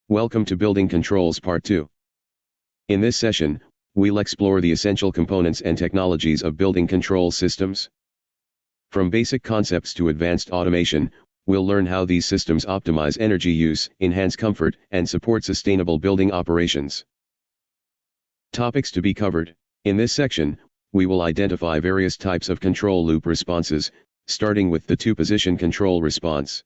Welcome to Building Controls Part 2. In this session, we'll explore the essential components and technologies of building control systems. From basic concepts to advanced automation, we'll learn how these systems optimize energy use, enhance comfort, and support sustainable building operations. Topics to be covered. In this section, we will identify various types of control loop responses, starting with the two-position control response.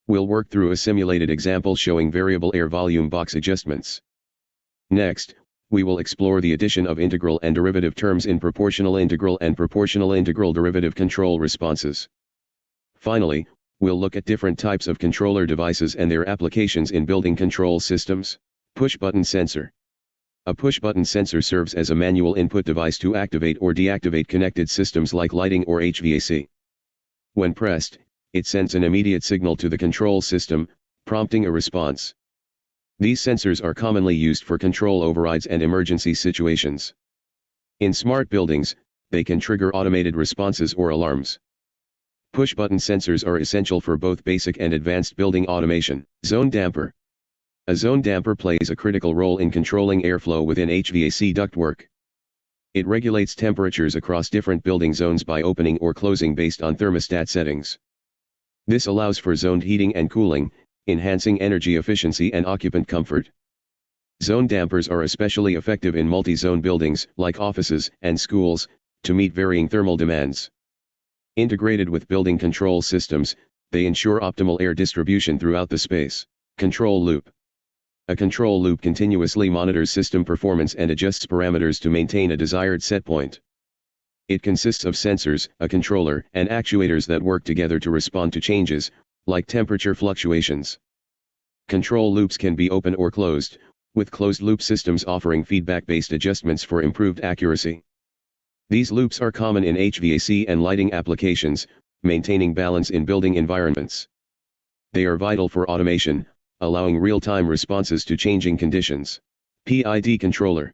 We'll work through a simulated example showing variable air volume box adjustments. Next, we will explore the addition of integral and derivative terms in proportional integral and proportional integral derivative control responses. Finally, we'll look at different types of controller devices and their applications in building control systems. Push-button sensor. A push-button sensor serves as a manual input device to activate or deactivate connected systems like lighting or HVAC. When pressed, it sends an immediate signal to the control system, prompting a response. These sensors are commonly used for control overrides and emergency situations. In smart buildings, they can trigger automated responses or alarms. Push-button sensors are essential for both basic and advanced building automation. Zone damper. A zone damper plays a critical role in controlling airflow within HVAC ductwork. It regulates temperatures across different building zones by opening or closing based on thermostat settings. This allows for zoned heating and cooling, enhancing energy efficiency and occupant comfort. Zone dampers are especially effective in multi-zone buildings, like offices and schools, to meet varying thermal demands. Integrated with building control systems, they ensure optimal air distribution throughout the space. Control loop. A control loop continuously monitors system performance and adjusts parameters to maintain a desired set point. It consists of sensors, a controller, and actuators that work together to respond to changes, like temperature fluctuations. Control loops can be open or closed, with closed-loop systems offering feedback-based adjustments for improved accuracy. These loops are common in HVAC and lighting applications, maintaining balance in building environments. They are vital for automation, allowing real-time responses to changing conditions. PID controller.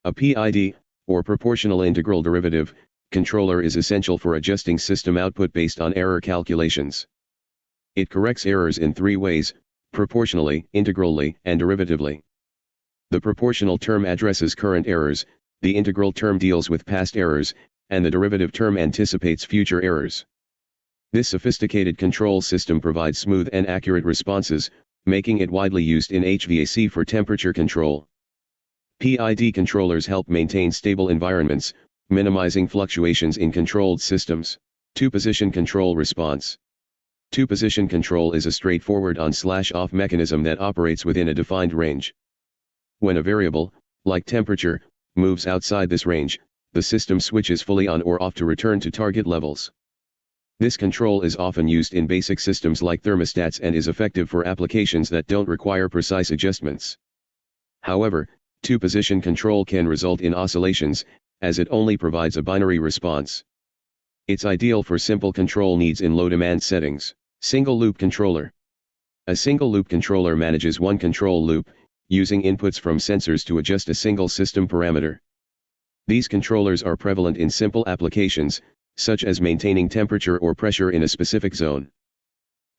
A PID, or proportional integral derivative, controller is essential for adjusting system output based on error calculations. It corrects errors in three ways: proportionally, integrally, and derivatively. The proportional term addresses current errors, the integral term deals with past errors, and the derivative term anticipates future errors. This sophisticated control system provides smooth and accurate responses, making it widely used in HVAC for temperature control. PID controllers help maintain stable environments, minimizing fluctuations in controlled systems. Two-position control response. Two-position control is a straightforward on/off mechanism that operates within a defined range. When a variable, like temperature, moves outside this range, the system switches fully on or off to return to target levels. This control is often used in basic systems like thermostats and is effective for applications that don't require precise adjustments. However, two-position control can result in oscillations, as it only provides a binary response. It's ideal for simple control needs in low-demand settings. Single-loop controller. A single-loop controller manages one control loop, using inputs from sensors to adjust a single system parameter. These controllers are prevalent in simple applications, such as maintaining temperature or pressure in a specific zone.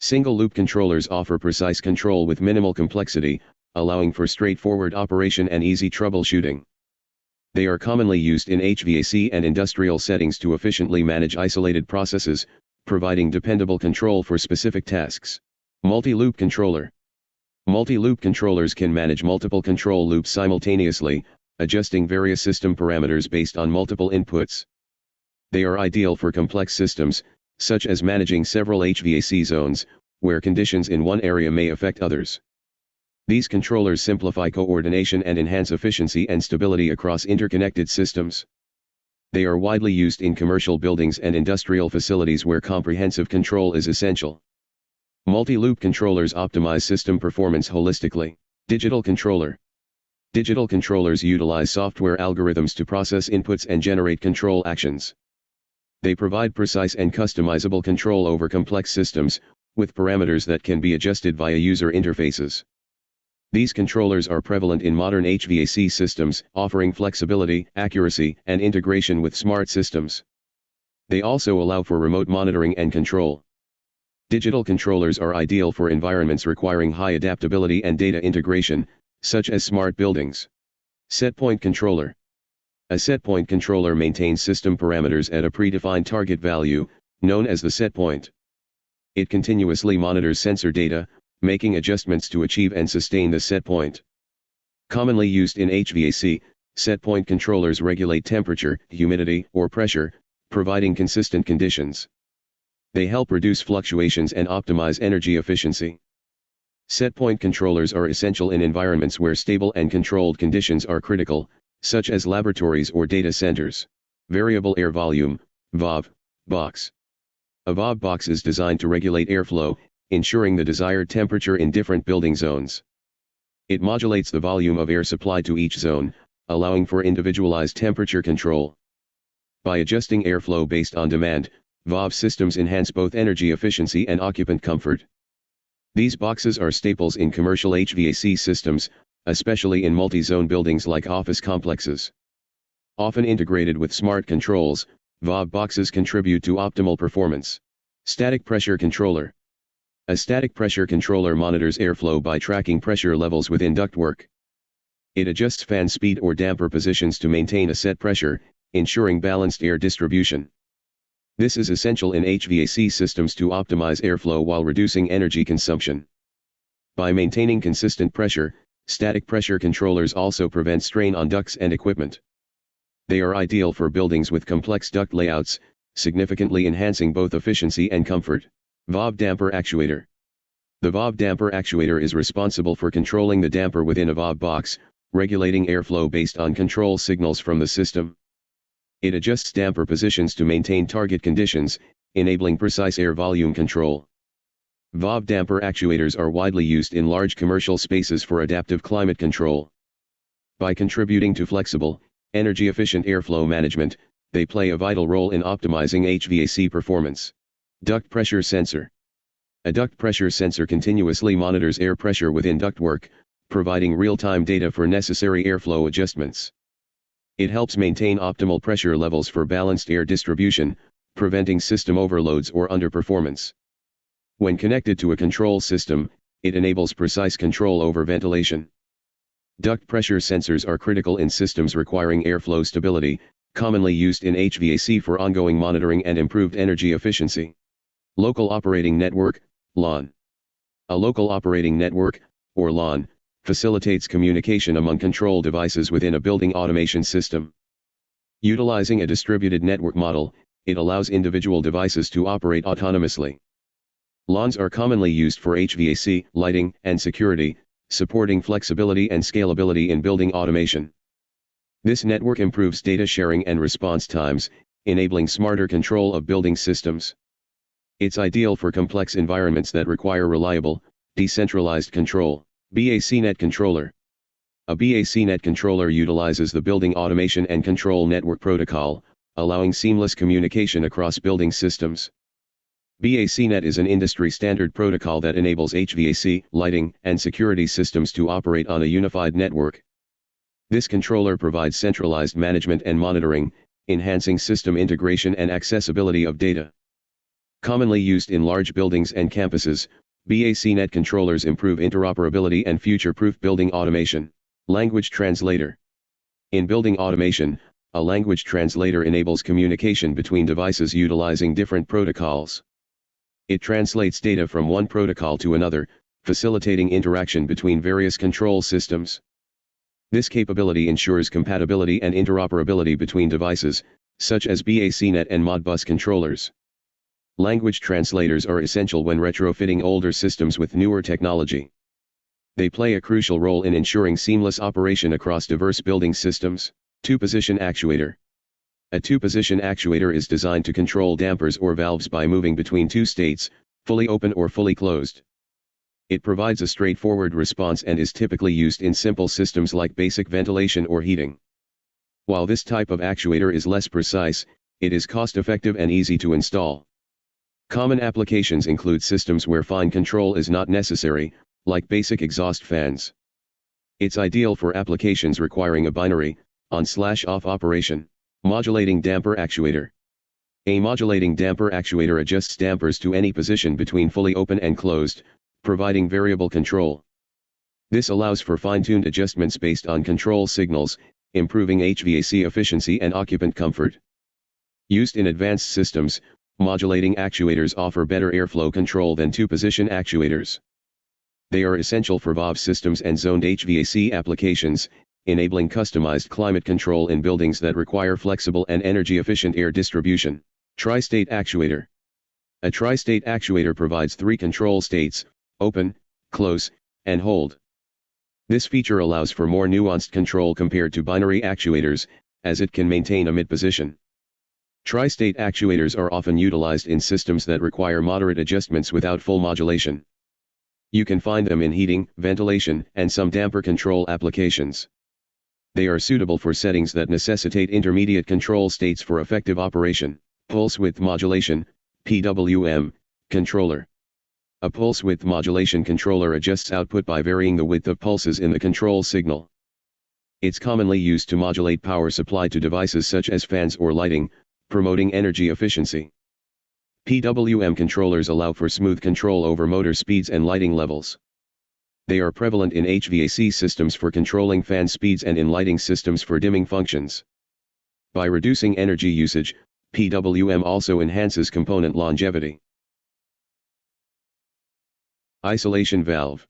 Single-loop controllers offer precise control with minimal complexity, allowing for straightforward operation and easy troubleshooting. They are commonly used in HVAC and industrial settings to efficiently manage isolated processes, providing dependable control for specific tasks. Multi-loop controller. Multi-loop controllers can manage multiple control loops simultaneously, adjusting various system parameters based on multiple inputs. They are ideal for complex systems, such as managing several HVAC zones, where conditions in one area may affect others. These controllers simplify coordination and enhance efficiency and stability across interconnected systems. They are widely used in commercial buildings and industrial facilities where comprehensive control is essential. Multi-loop controllers optimize system performance holistically. Digital controller. Digital controllers utilize software algorithms to process inputs and generate control actions. They provide precise and customizable control over complex systems, with parameters that can be adjusted via user interfaces. These controllers are prevalent in modern HVAC systems, offering flexibility, accuracy, and integration with smart systems. They also allow for remote monitoring and control. Digital controllers are ideal for environments requiring high adaptability and data integration, such as smart buildings. Setpoint controller. A setpoint controller maintains system parameters at a predefined target value, known as the setpoint. It continuously monitors sensor data, making adjustments to achieve and sustain the setpoint. Commonly used in HVAC, setpoint controllers regulate temperature, humidity, or pressure, providing consistent conditions. They help reduce fluctuations and optimize energy efficiency. Setpoint controllers are essential in environments where stable and controlled conditions are critical, such as laboratories or data centers. Variable air volume, VAV, box. A VAV box is designed to regulate airflow, ensuring the desired temperature in different building zones. It modulates the volume of air supplied to each zone, allowing for individualized temperature control. By adjusting airflow based on demand, VAV systems enhance both energy efficiency and occupant comfort. These boxes are staples in commercial HVAC systems, especially in multi-zone buildings like office complexes. Often integrated with smart controls, VAV boxes contribute to optimal performance. Static pressure controller. A static pressure controller monitors airflow by tracking pressure levels within ductwork. It adjusts fan speed or damper positions to maintain a set pressure, ensuring balanced air distribution. This is essential in HVAC systems to optimize airflow while reducing energy consumption. By maintaining consistent pressure, static pressure controllers also prevent strain on ducts and equipment. They are ideal for buildings with complex duct layouts, significantly enhancing both efficiency and comfort. VAV damper actuator. The VAV damper actuator is responsible for controlling the damper within a VAV box, regulating airflow based on control signals from the system. It adjusts damper positions to maintain target conditions, enabling precise air volume control. VAV damper actuators are widely used in large commercial spaces for adaptive climate control. By contributing to flexible, energy-efficient airflow management, they play a vital role in optimizing HVAC performance. Duct pressure sensor. A duct pressure sensor continuously monitors air pressure within ductwork, providing real-time data for necessary airflow adjustments. It helps maintain optimal pressure levels for balanced air distribution, preventing system overloads or underperformance. When connected to a control system, it enables precise control over ventilation. Duct pressure sensors are critical in systems requiring airflow stability, commonly used in HVAC for ongoing monitoring and improved energy efficiency. Local Operating Network, LON. A local operating network, or LON, facilitates communication among control devices within a building automation system. Utilizing a distributed network model, it allows individual devices to operate autonomously. LONs are commonly used for HVAC, lighting, and security, supporting flexibility and scalability in building automation. This network improves data sharing and response times, enabling smarter control of building systems. It's ideal for complex environments that require reliable, decentralized control. BACnet controller. A BACnet controller utilizes the Building Automation and Control Network Protocol, allowing seamless communication across building systems. BACnet is an industry-standard protocol that enables HVAC, lighting, and security systems to operate on a unified network. This controller provides centralized management and monitoring, enhancing system integration and accessibility of data. Commonly used in large buildings and campuses, BACnet controllers improve interoperability and future-proof building automation. Language translator. In building automation, a language translator enables communication between devices utilizing different protocols. It translates data from one protocol to another, facilitating interaction between various control systems. This capability ensures compatibility and interoperability between devices, such as BACnet and Modbus controllers. Language translators are essential when retrofitting older systems with newer technology. They play a crucial role in ensuring seamless operation across diverse building systems. Two-position actuator. A two-position actuator is designed to control dampers or valves by moving between two states, fully open or fully closed. It provides a straightforward response and is typically used in simple systems like basic ventilation or heating. While this type of actuator is less precise, it is cost-effective and easy to install. Common applications include systems where fine control is not necessary, like basic exhaust fans. It's ideal for applications requiring a binary, on/off operation. Modulating damper actuator. A modulating damper actuator adjusts dampers to any position between fully open and closed, providing variable control. This allows for fine-tuned adjustments based on control signals, improving HVAC efficiency and occupant comfort. Used in advanced systems, modulating actuators offer better airflow control than two-position actuators. They are essential for valve systems and zoned HVAC applications, enabling customized climate control in buildings that require flexible and energy-efficient air distribution. Tri-state actuator. A tri-state actuator provides three control states: open, close, and hold. This feature allows for more nuanced control compared to binary actuators, as it can maintain a mid-position. Tri-state actuators are often utilized in systems that require moderate adjustments without full modulation. You can find them in heating, ventilation, and some damper control applications. They are suitable for settings that necessitate intermediate control states for effective operation. Pulse width modulation, PWM, controller. A pulse width modulation controller adjusts output by varying the width of pulses in the control signal. It's commonly used to modulate power supply to devices such as fans or lighting, promoting energy efficiency. PWM controllers allow for smooth control over motor speeds and lighting levels. They are prevalent in HVAC systems for controlling fan speeds and in lighting systems for dimming functions. By reducing energy usage, PWM also enhances component longevity. Isolation valve.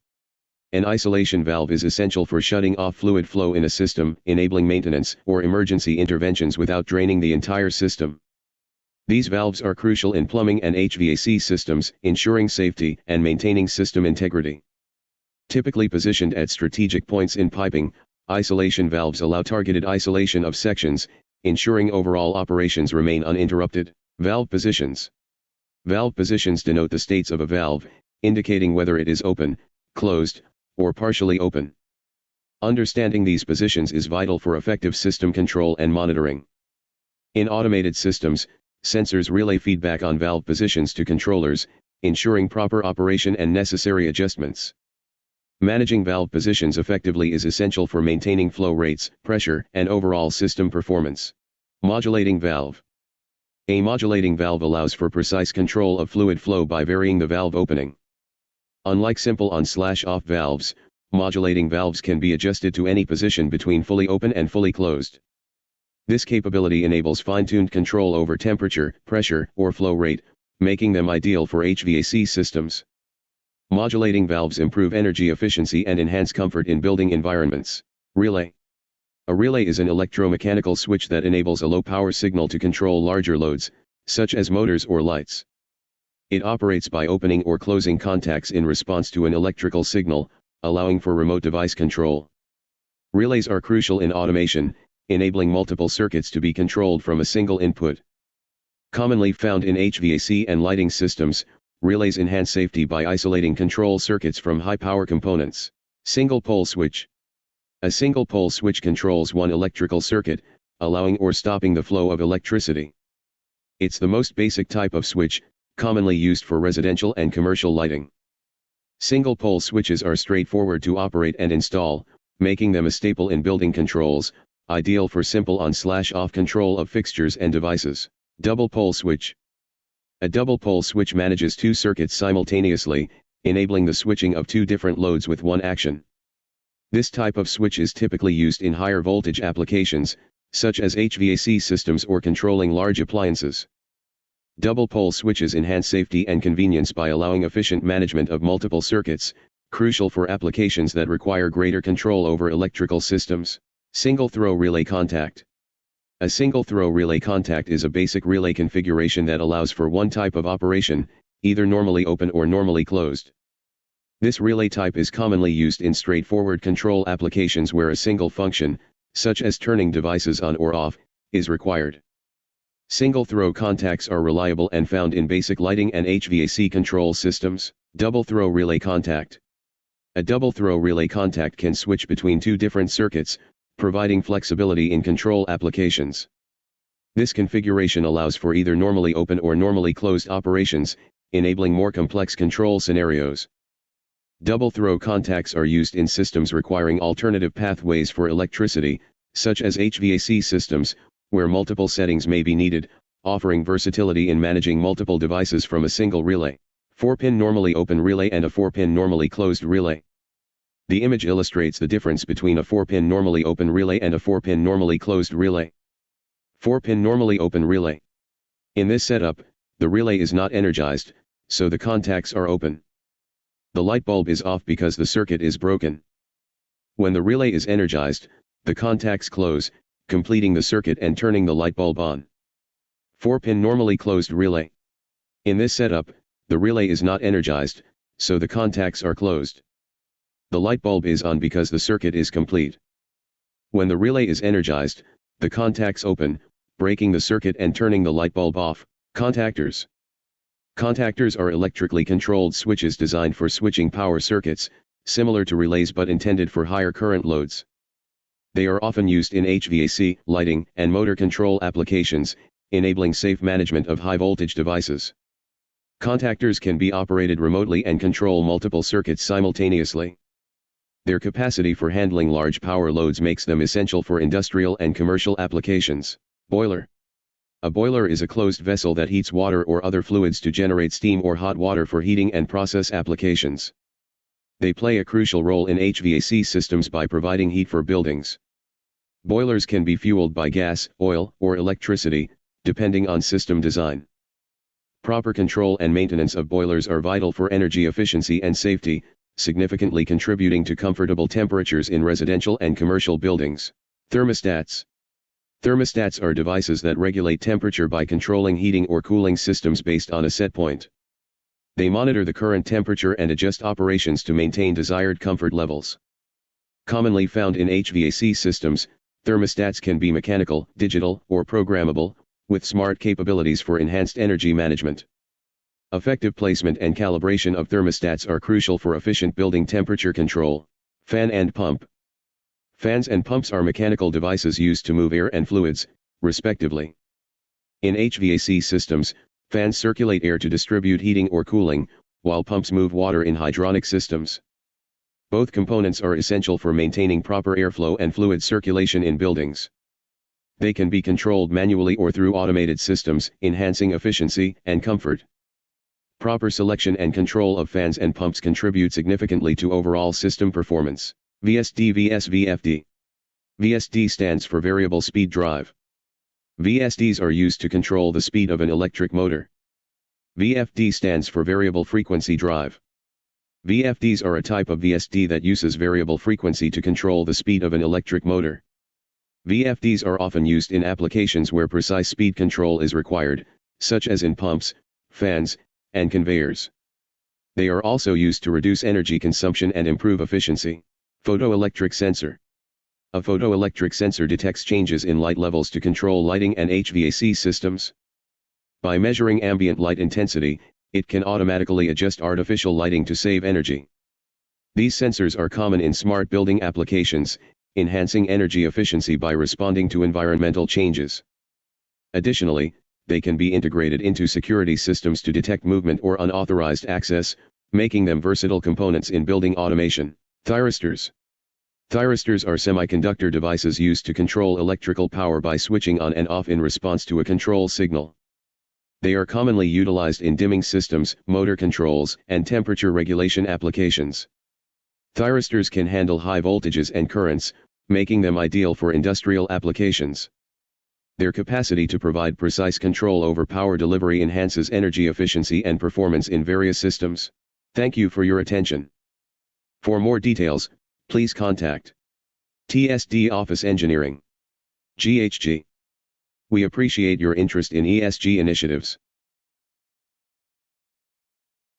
An isolation valve is essential for shutting off fluid flow in a system, enabling maintenance or emergency interventions without draining the entire system. These valves are crucial in plumbing and HVAC systems, ensuring safety and maintaining system integrity. Typically positioned at strategic points in piping, isolation valves allow targeted isolation of sections, ensuring overall operations remain uninterrupted. Valve positions. Valve positions denote the states of a valve, indicating whether it is open, closed, or partially open. Understanding these positions is vital for effective system control and monitoring. In automated systems, sensors relay feedback on valve positions to controllers, ensuring proper operation and necessary adjustments. Managing valve positions effectively is essential for maintaining flow rates, pressure, and overall system performance. Modulating valve. A modulating valve allows for precise control of fluid flow by varying the valve opening. Unlike simple on/off valves, modulating valves can be adjusted to any position between fully open and fully closed. This capability enables fine-tuned control over temperature, pressure, or flow rate, making them ideal for HVAC systems. Modulating valves improve energy efficiency and enhance comfort in building environments. Relay. A relay is an electromechanical switch that enables a low-power signal to control larger loads, such as motors or lights. It operates by opening or closing contacts in response to an electrical signal, allowing for remote device control. Relays are crucial in automation, enabling multiple circuits to be controlled from a single input. Commonly found in HVAC and lighting systems, relays enhance safety by isolating control circuits from high-power components. Single pole switch. A single pole switch controls one electrical circuit, allowing or stopping the flow of electricity. It's the most basic type of switch, commonly used for residential and commercial lighting. Single pole switches are straightforward to operate and install, making them a staple in building controls, ideal for simple on/off control of fixtures and devices. Double pole switch. A double pole switch manages two circuits simultaneously, enabling the switching of two different loads with one action. This type of switch is typically used in higher voltage applications, such as HVAC systems or controlling large appliances. Double pole switches enhance safety and convenience by allowing efficient management of multiple circuits, crucial for applications that require greater control over electrical systems. Single throw relay contact. A single throw relay contact is a basic relay configuration that allows for one type of operation, either normally open or normally closed. This relay type is commonly used in straightforward control applications where a single function, such as turning devices on or off, is required. Single throw contacts are reliable and found in basic lighting and HVAC control systems. Double throw relay contact. A double throw relay contact can switch between two different circuits, providing flexibility in control applications. This configuration allows for either normally open or normally closed operations, enabling more complex control scenarios. Double throw contacts are used in systems requiring alternative pathways for electricity, such as HVAC systems, where multiple settings may be needed, offering versatility in managing multiple devices from a single relay. 4-pin normally open relay and a 4-pin normally closed relay. The image illustrates the difference between a 4-pin normally open relay and a 4-pin normally closed relay. 4-pin normally open relay. In this setup, the relay is not energized, so the contacts are open. The light bulb is off because the circuit is broken. When the relay is energized, the contacts close, completing the circuit and turning the light bulb on. 4-pin normally closed relay. In this setup, the relay is not energized, so the contacts are closed. The light bulb is on because the circuit is complete. When the relay is energized, the contacts open, breaking the circuit and turning the light bulb off. Contactors. Contactors are electrically controlled switches designed for switching power circuits, similar to relays but intended for higher current loads. They are often used in HVAC, lighting, and motor control applications, enabling safe management of high-voltage devices. Contactors can be operated remotely and control multiple circuits simultaneously. Their capacity for handling large power loads makes them essential for industrial and commercial applications. Boiler. A boiler is a closed vessel that heats water or other fluids to generate steam or hot water for heating and process applications. They play a crucial role in HVAC systems by providing heat for buildings. Boilers can be fueled by gas, oil, or electricity, depending on system design. Proper control and maintenance of boilers are vital for energy efficiency and safety, significantly contributing to comfortable temperatures in residential and commercial buildings. Thermostats. Thermostats are devices that regulate temperature by controlling heating or cooling systems based on a set point. They monitor the current temperature and adjust operations to maintain desired comfort levels. Commonly found in HVAC systems, thermostats can be mechanical, digital, or programmable, with smart capabilities for enhanced energy management. Effective placement and calibration of thermostats are crucial for efficient building temperature control. Fan and pump. Fans and pumps are mechanical devices used to move air and fluids, respectively. In HVAC systems, fans circulate air to distribute heating or cooling, while pumps move water in hydronic systems. Both components are essential for maintaining proper airflow and fluid circulation in buildings. They can be controlled manually or through automated systems, enhancing efficiency and comfort. Proper selection and control of fans and pumps contribute significantly to overall system performance. VSD vs VFD. VSD stands for variable speed drive. VSDs are used to control the speed of an electric motor. VFD stands for variable frequency drive. VFDs are a type of VSD that uses variable frequency to control the speed of an electric motor. VFDs are often used in applications where precise speed control is required, such as in pumps, fans, and conveyors. They are also used to reduce energy consumption and improve efficiency. Photoelectric sensor. A photoelectric sensor detects changes in light levels to control lighting and HVAC systems. By measuring ambient light intensity, it can automatically adjust artificial lighting to save energy. These sensors are common in smart building applications, enhancing energy efficiency by responding to environmental changes. Additionally, they can be integrated into security systems to detect movement or unauthorized access, making them versatile components in building automation. Thyristors. Thyristors are semiconductor devices used to control electrical power by switching on and off in response to a control signal. They are commonly utilized in dimming systems, motor controls, and temperature regulation applications. Thyristors can handle high voltages and currents, making them ideal for industrial applications. Their capacity to provide precise control over power delivery enhances energy efficiency and performance in various systems. Thank you for your attention. For more details, please contact TSD Office Engineering, GHG. We appreciate your interest in ESG initiatives.